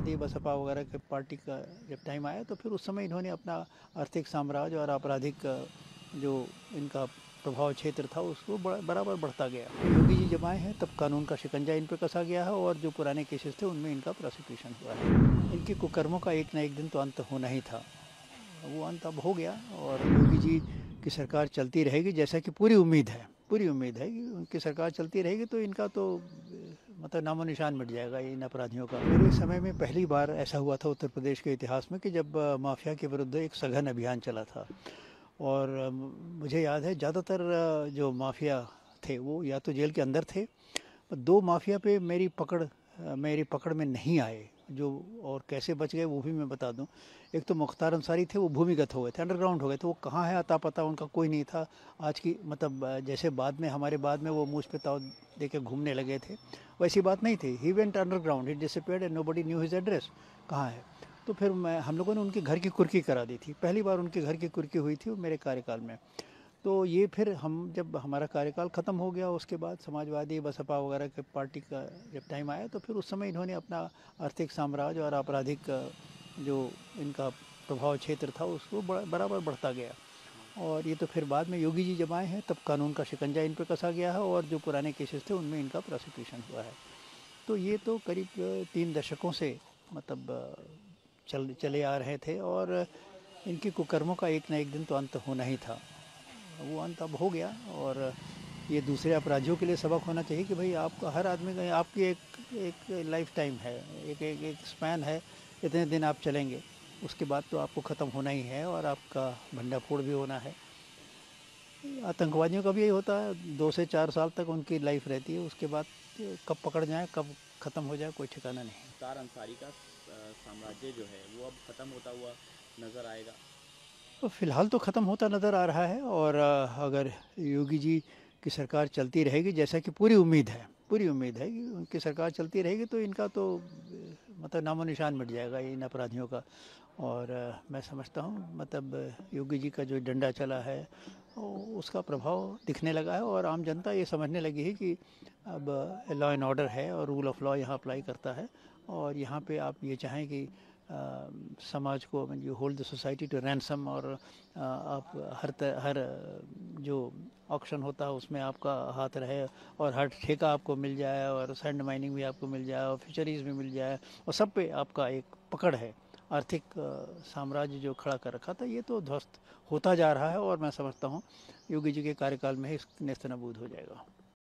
समाजवादी बसपा वगैरह के पार्टी का जब टाइम आया तो फिर उस समय इन्होंने अपना आर्थिक साम्राज्य और आपराधिक जो इनका प्रभाव क्षेत्र था उसको बराबर बढ़ता गया। योगी जी जब आए हैं तब कानून का शिकंजा इन पर कसा गया है और जो पुराने केसेस थे उनमें इनका प्रोसिक्यूशन हुआ है। इनके कुकर्मों का एक न एक दिन तो अंत होना ही था, वो अंत अब हो गया और योगी जी की सरकार चलती रहेगी जैसा कि पूरी उम्मीद है कि उनकी सरकार चलती रहेगी तो इनका तो मतलब नामो निशान मिट जाएगा इन अपराधियों का। मेरे समय में पहली बार ऐसा हुआ था उत्तर प्रदेश के इतिहास में कि जब माफिया के विरुद्ध एक सघन अभियान चला था और मुझे याद है ज़्यादातर जो माफिया थे वो या तो जेल के अंदर थे, पर दो माफिया पे मेरी पकड़ में नहीं आए जो, और कैसे बच गए वो भी मैं बता दूं। एक तो मुख्तार अंसारी थे, वो भूमिगत हो गए थे, अंडरग्राउंड हो गए थे, वो कहाँ है अता पता उनका कोई नहीं था। आज की मतलब जैसे बाद में हमारे बाद में वो मूछ पे ताव दे के घूमने लगे थे, वैसी बात नहीं थी। He went underground, he disappeared and nobody knew his address, कहाँ है। तो फिर हम लोगों ने उनके घर की कुर्की करा दी थी, पहली बार उनके घर की कुर्की हुई थी वो मेरे कार्यकाल में। तो ये फिर हम जब हमारा कार्यकाल ख़त्म हो गया उसके बाद समाजवादी बसपा वगैरह के पार्टी का जब टाइम आया तो फिर उस समय इन्होंने अपना आर्थिक साम्राज्य और आपराधिक जो इनका प्रभाव क्षेत्र था उसको बराबर बढ़ता गया। और ये तो फिर बाद में योगी जी जब आए हैं तब कानून का शिकंजा इन पर कसा गया है और जो पुराने केसेस थे उनमें इनका प्रोसिक्यूशन हुआ है। तो ये तो करीब 3 दशकों से मतलब चले आ रहे थे और इनके कुकर्मों का एक न एक दिन तो अंत होना ही था, वो अंत अब हो गया। और ये दूसरे अपराधियों के लिए सबक होना चाहिए कि भाई आपका हर आदमी का आपकी एक लाइफ टाइम है, एक स्पैन है, इतने दिन आप चलेंगे, उसके बाद तो आपको ख़त्म होना ही है और आपका भंडाफोड़ भी होना है। आतंकवादियों का भी यही होता है, 2 से 4 साल तक उनकी लाइफ रहती है, उसके बाद कब पकड़ जाए कब ख़त्म हो जाए कोई ठिकाना नहीं। मुख्तार अंसारी का साम्राज्य जो है वो अब ख़त्म होता हुआ नज़र आएगा। तो फिलहाल तो ख़त्म होता नज़र आ रहा है और अगर योगी जी की सरकार चलती रहेगी जैसा कि पूरी उम्मीद है कि उनकी सरकार चलती रहेगी तो इनका तो मतलब नामो निशान मिट जाएगा इन अपराधियों का। और मैं समझता हूँ मतलब योगी जी का जो डंडा चला है उसका प्रभाव दिखने लगा है और आम जनता ये समझने लगी है कि अब लॉ एंड ऑर्डर है और रूल ऑफ लॉ यहाँ अप्लाई करता है। और यहाँ पे आप ये चाहें कि समाज को you hold the society to ransom और आप हर जो ऑक्शन होता है उसमें आपका हाथ रहे और हर ठेका आपको मिल जाए और सैंड माइनिंग भी आपको मिल जाए और फिशरीज़ भी मिल जाए और सब पे आपका एक पकड़ है। आर्थिक साम्राज्य जो खड़ा कर रखा था ये तो ध्वस्त होता जा रहा है और मैं समझता हूँ योगी जी के कार्यकाल में ही नेस्तनाबूद हो जाएगा।